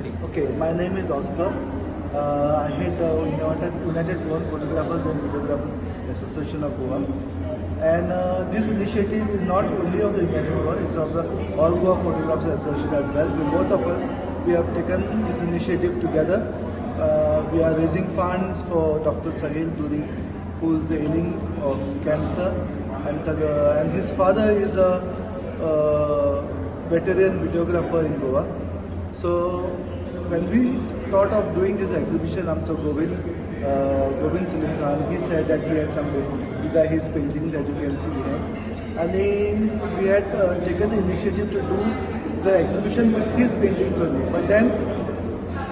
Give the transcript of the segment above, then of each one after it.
Okay, my name is Oscar. I head the United World Photographers and Videographers Association of Goa. And this initiative is not only of the United World, it's of the All Goa Photographers Association as well. We, both of us, we have taken this initiative together. We are raising funds for Dr. Sahil Duri, who is ailing of cancer, and his father is a veteran videographer in Goa. So when we thought of doing this exhibition, Govind Salim Khan, he said that he had some, these are his paintings that you can see here. And we had taken the initiative to do the exhibition with his paintings only. But then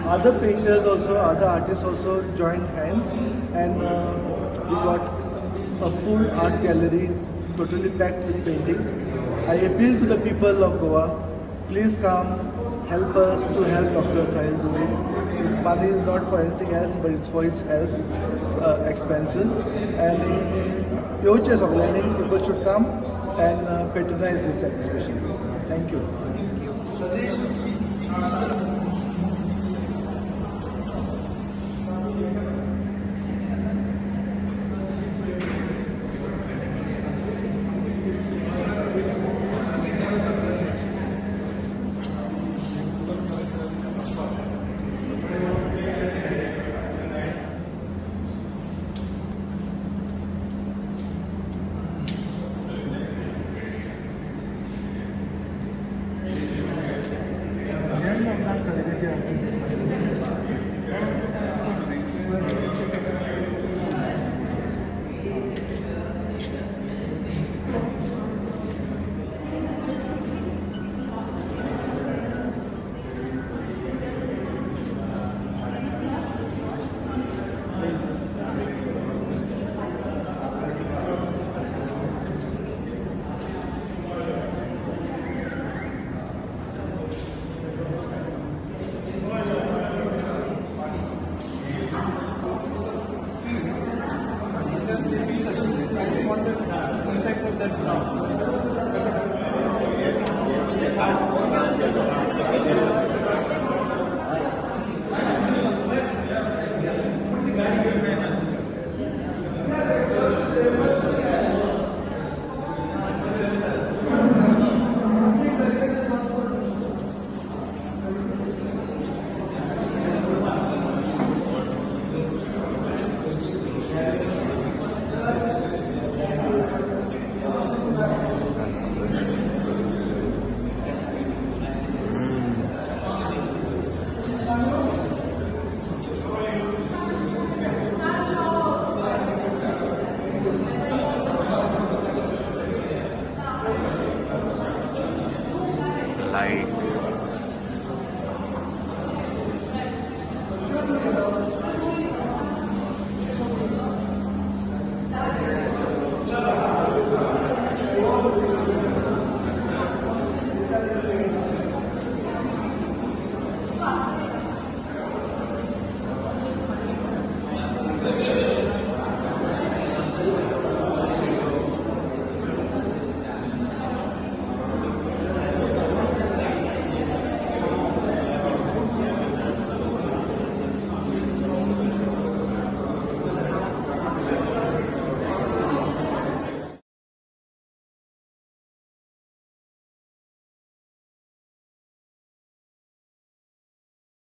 other painters also, other artists also joined hands, and we got a full art gallery totally packed with paintings. I appeal to the people of Goa, please come, help us to help Dr. Sahil Duri. This money is not for anything else, but it's for his health expenses. And in Yoches of Learning, people should come and patronize this exhibition. Thank you. Wow.